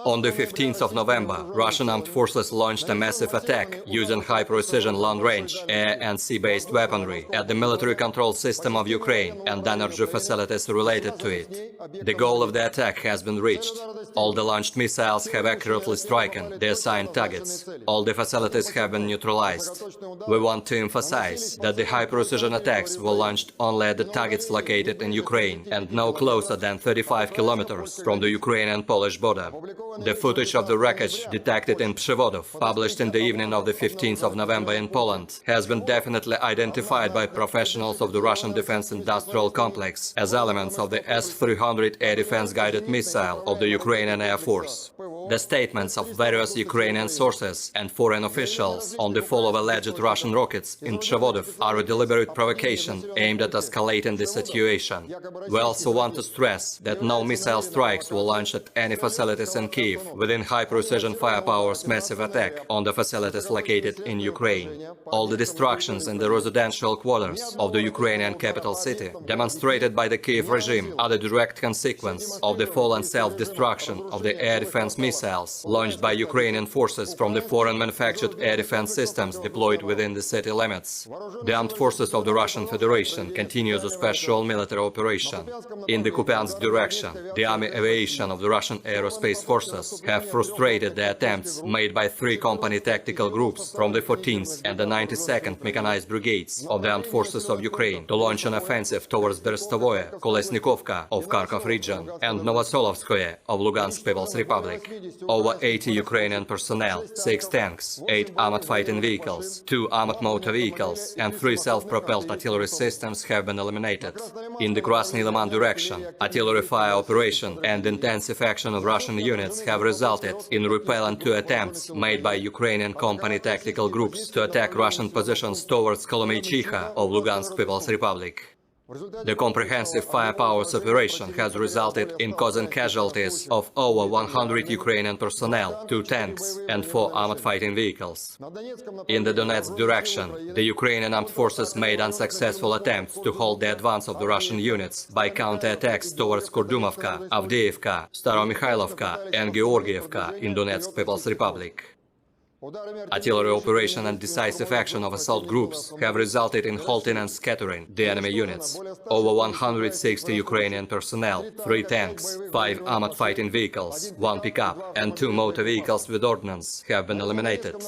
On the 15th of November, Russian armed forces launched a massive attack using high-precision long-range air and sea-based weaponry at the military control system of Ukraine and energy facilities related to it. The goal of the attack has been reached. All the launched missiles have accurately striken the assigned targets. All the facilities have been neutralized. We want to emphasize that the high-precision attacks were launched only at the targets located in Ukraine and no closer than 35 kilometers from the Ukrainian-Polish border. The footage of the wreckage detected in Przevodov, published in the evening of the 15th of November in Poland, has been definitely identified by professionals of the Russian defense industrial complex as elements of the S-300 air defense-guided missile of the Ukrainian Air Force. The statements of various Ukrainian sources and foreign officials on the fall of alleged Russian rockets in Przevodov are a deliberate provocation aimed at escalating the situation. We also want to stress that no missile strikes were launched at any facilities in Kyiv within high-precision firepower's massive attack on the facilities located in Ukraine. All the destructions in the residential quarters of the Ukrainian capital city, demonstrated by the Kyiv regime, are the direct consequence of the fall and self-destruction of the air defense missiles launched by Ukrainian forces from the foreign-manufactured air defense systems deployed within the city limits. The armed forces of the Russian Federation continues a special military operation. In the Kupiansk direction, the army aviation of the Russian aerospace forces have frustrated the attempts made by 3 company tactical groups from the 14th and the 92nd Mechanized Brigades of the Armed Forces of Ukraine to launch an offensive towards Berestovoye, Kolesnikovka of Kharkov region and Novosolovskoye of Lugansk People's Republic. Over 80 Ukrainian personnel, 6 tanks, 8 armored fighting vehicles, 2 armored motor vehicles and 3 self-propelled artillery systems have been eliminated. In the Krasny Liman direction, artillery fire operation and intensive action of Russian units have resulted in repelling 2 attempts made by Ukrainian company tactical groups to attack Russian positions towards Kolomeychiha of Lugansk People's Republic. The comprehensive firepower's operation has resulted in causing casualties of over 100 Ukrainian personnel, 2 tanks and 4 armored fighting vehicles. In the Donetsk direction, the Ukrainian armed forces made unsuccessful attempts to halt the advance of the Russian units by counterattacks towards Kurdumovka, Avdiivka, Staromikhailovka and Georgievka in Donetsk People's Republic. Artillery operation and decisive action of assault groups have resulted in halting and scattering the enemy units. Over 160 Ukrainian personnel, 3 tanks, 5 armored fighting vehicles, 1 pickup and 2 motor vehicles with ordnance have been eliminated.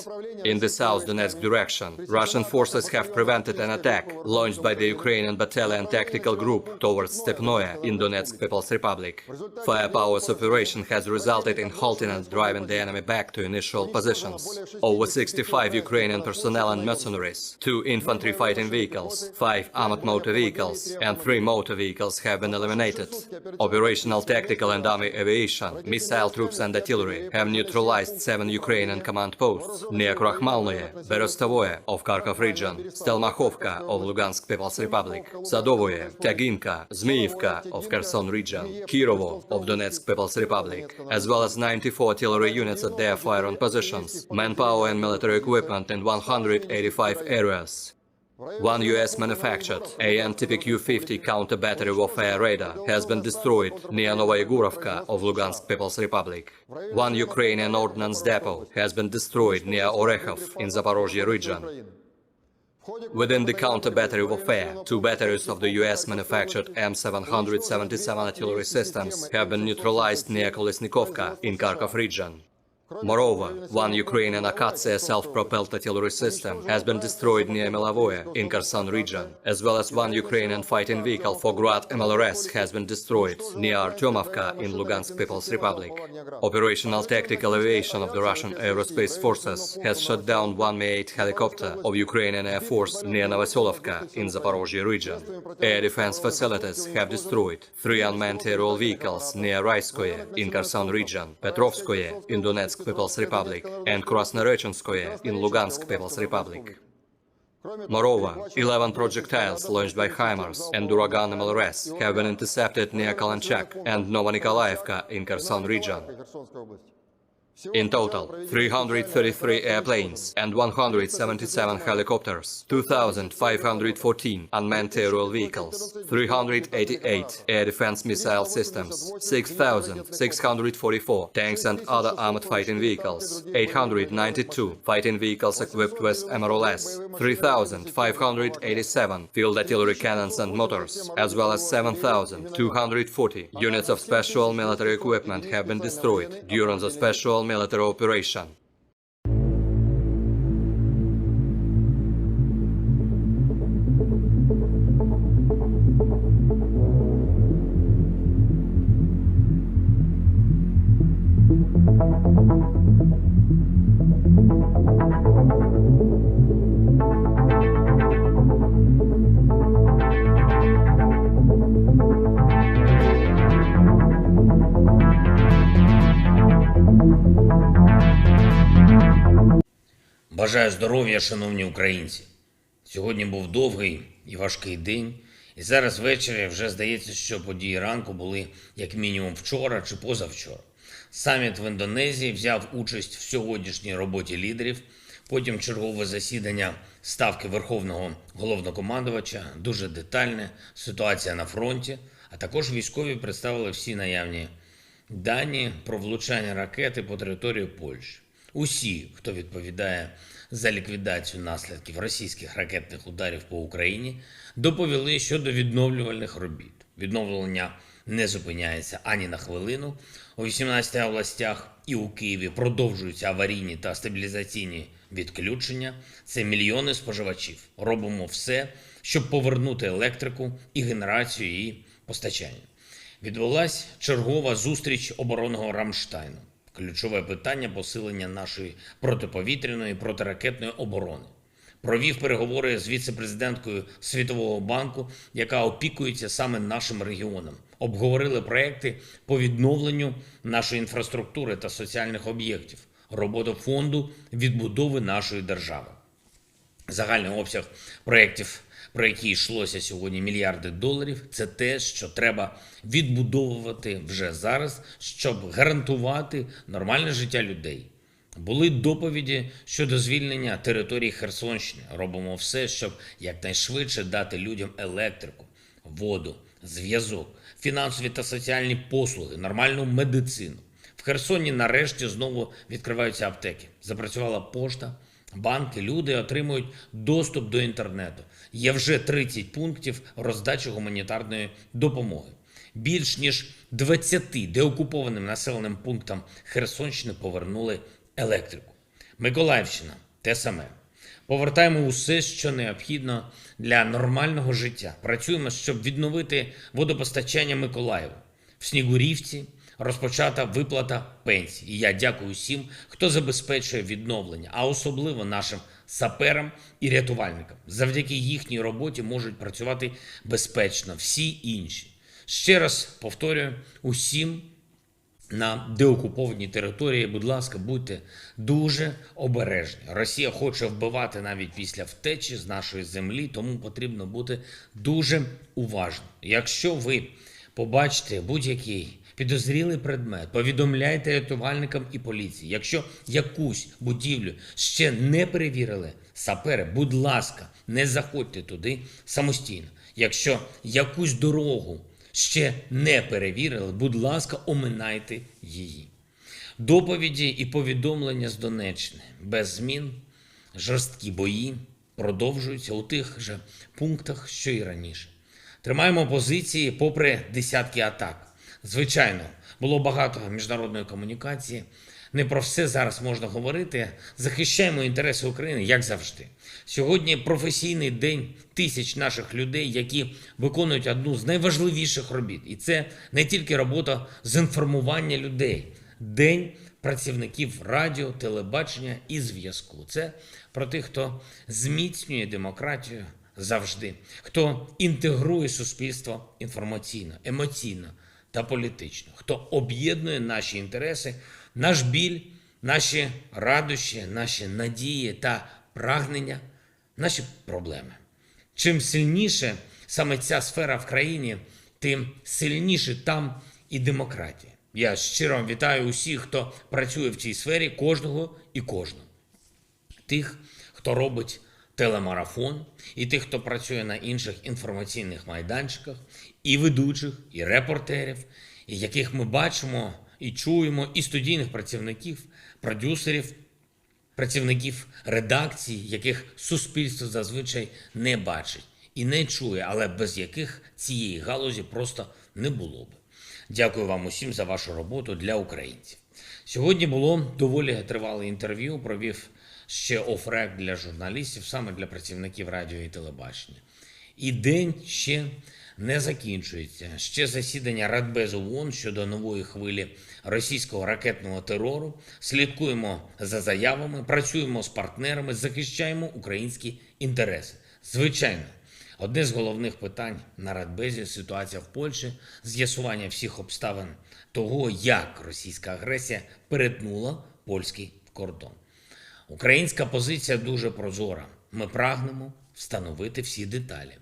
In the South Donetsk direction, Russian forces have prevented an attack launched by the Ukrainian battalion tactical group towards Stepnoye in Donetsk People's Republic. Firepower's operation has resulted in halting and driving the enemy back to initial positions. Over 65 Ukrainian personnel and mercenaries, 2 infantry fighting vehicles, 5 armored motor vehicles and 3 motor vehicles have been eliminated. Operational tactical and army aviation, missile troops and artillery have neutralized 7 Ukrainian command posts near Krakhmalnoye, Berestovoye of Kharkov region, Stelmakhovka of Lugansk People's Republic, Sadovoye, Taginka, Zmiivka of Kherson region, Kirovo of Donetsk People's Republic, as well as 94 artillery units at their firing positions, manpower and military equipment in 185 areas. 1 US-manufactured AN-TPQ-50 counter-battery warfare radar has been destroyed near Novoyegurovka of Lugansk People's Republic. 1 Ukrainian ordnance depot has been destroyed near Orekhov in Zaporozhye region. Within the counter-battery warfare, 2 batteries of the US-manufactured M777 artillery systems have been neutralized near Kolesnikovka in Kharkov region. Moreover, 1 Ukrainian Akatsiya self-propelled artillery system has been destroyed near Milavoye in Kherson region, as well as 1 Ukrainian fighting vehicle for Grad MLRS has been destroyed near Artyomovka in Lugansk People's Republic. Operational tactical aviation of the Russian aerospace forces has shot down 1 Mi-8 helicopter of Ukrainian Air Force near Novosolovka in Zaporozhye region. Air defense facilities have destroyed 3 unmanned aerial vehicles near Raiskoye in Kherson region, Petrovskoye in Donetsk People's Republic and Krasnorechenskoye in Lugansk People's Republic. Moreover, 11 projectiles launched by HIMARS and Uragan MLRS have been intercepted near Kalanchak and Novonikolaevka in Kherson region. In total, 333 airplanes and 177 helicopters, 2,514 unmanned aerial vehicles, 388 air defense missile systems, 6,644 tanks and other armored fighting vehicles, 892 fighting vehicles equipped with MRLS, 3,587 field artillery cannons and motors, as well as 7,240 units of special military equipment have been destroyed during the special military operation. Бажаю здоров'я, шановні українці. Сьогодні був довгий і важкий день. І зараз ввечері вже здається, що події ранку були як мінімум вчора чи позавчора. Саміт в Індонезії взяв участь в сьогоднішній роботі лідерів. Потім чергове засідання Ставки Верховного Головнокомандувача, дуже детальне, ситуація на фронті, а також військові представили всі наявні дані про влучання ракети по території Польщі. Усі, хто відповідає за ліквідацію наслідків російських ракетних ударів по Україні, доповіли щодо відновлювальних робіт. Відновлення не зупиняється ані на хвилину. У 18 областях і у Києві продовжуються аварійні та стабілізаційні відключення. Це мільйони споживачів. Робимо все, щоб повернути електрику і генерацію і постачання. Відбулась чергова зустріч оборонного Рамштайну. Ключове питання – посилення нашої протиповітряної і протиракетної оборони. Провів переговори з віце-президенткою Світового банку, яка опікується саме нашим регіоном. Обговорили проекти по відновленню нашої інфраструктури та соціальних об'єктів, роботу фонду відбудови нашої держави. Загальний обсяг проєктів, про які йшлося сьогодні, мільярди доларів, це те, що треба відбудовувати вже зараз, щоб гарантувати нормальне життя людей. Були доповіді щодо звільнення території Херсонщини. Робимо все, щоб якнайшвидше дати людям електрику, воду, зв'язок, фінансові та соціальні послуги, нормальну медицину. В Херсоні нарешті знову відкриваються аптеки. Запрацювала пошта, банки, люди отримують доступ до інтернету. Є вже 30 пунктів роздачі гуманітарної допомоги. Більш ніж 20 деокупованим населеним пунктам Херсонщини повернули електрику. Миколаївщина – те саме. Повертаємо усе, що необхідно для нормального життя. Працюємо, щоб відновити водопостачання Миколаєву. В Снігурівці розпочата виплата пенсій. І я дякую всім, хто забезпечує відновлення, а особливо нашим саперам і рятувальникам. Завдяки їхній роботі можуть працювати безпечно всі інші. Ще раз повторюю, усім на деокупованій території, будь ласка, будьте дуже обережні. Росія хоче вбивати навіть після втечі з нашої землі, тому потрібно бути дуже уважним. Якщо ви побачите будь-який підозрілий предмет, повідомляйте рятувальникам і поліції. Якщо якусь будівлю ще не перевірили сапери, будь ласка, не заходьте туди самостійно. Якщо якусь дорогу ще не перевірили, будь ласка, оминайте її. Доповіді і повідомлення з Донеччини. Без змін, жорсткі бої продовжуються у тих же пунктах, що і раніше. Тримаємо позиції попри десятки атак. Звичайно, було багато міжнародної комунікації. Не про все зараз можна говорити. Захищаємо інтереси України, як завжди. Сьогодні професійний день тисяч наших людей, які виконують одну з найважливіших робіт. І це не тільки робота з інформування людей. День працівників радіо, телебачення і зв'язку. Це про тих, хто зміцнює демократію завжди, хто інтегрує суспільство інформаційно, емоційно та політично, хто об'єднує наші інтереси, наш біль, наші радощі, наші надії та прагнення, наші проблеми. Чим сильніше саме ця сфера в країні, тим сильніше там і демократія. Я щиро вітаю усіх, хто працює в цій сфері, кожного і кожну. Тих, хто робить телемарафон, і тих, хто працює на інших інформаційних майданчиках, і ведучих, і репортерів, і яких ми бачимо і чуємо, і студійних працівників, продюсерів, працівників редакцій, яких суспільство зазвичай не бачить і не чує, але без яких цієї галузі просто не було б. Дякую вам усім за вашу роботу для українців. Сьогодні було доволі тривале інтерв'ю, провів ще оф-рек для журналістів, саме для працівників радіо і телебачення. І день ще не закінчується. Ще засідання Радбезу ООН щодо нової хвилі російського ракетного терору. Слідкуємо за заявами, працюємо з партнерами, захищаємо українські інтереси. Звичайно, одне з головних питань на Радбезі – ситуація в Польщі, з'ясування всіх обставин того, як російська агресія перетнула польський кордон. Українська позиція дуже прозора. Ми прагнемо встановити всі деталі,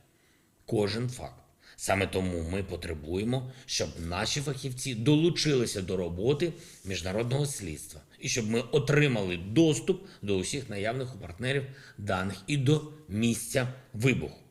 кожен факт. Саме тому ми потребуємо, щоб наші фахівці долучилися до роботи міжнародного слідства і щоб ми отримали доступ до усіх наявних у партнерів даних і до місця вибуху.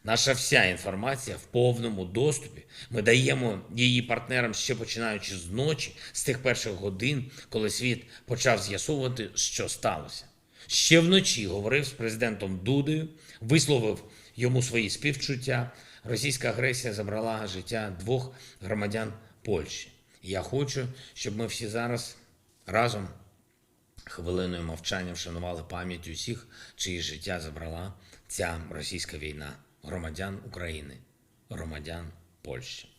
Наша вся інформація в повному доступі. Ми даємо її партнерам ще починаючи з ночі, з тих перших годин, коли світ почав з'ясовувати, що сталося. Ще вночі говорив з президентом Дудою, висловив йому свої співчуття. Російська агресія забрала життя 2 громадян Польщі. Я хочу, щоб ми всі зараз разом хвилиною мовчання вшанували пам'ять усіх, чиї життя забрала ця російська війна. Громадян України, громадян Польщі.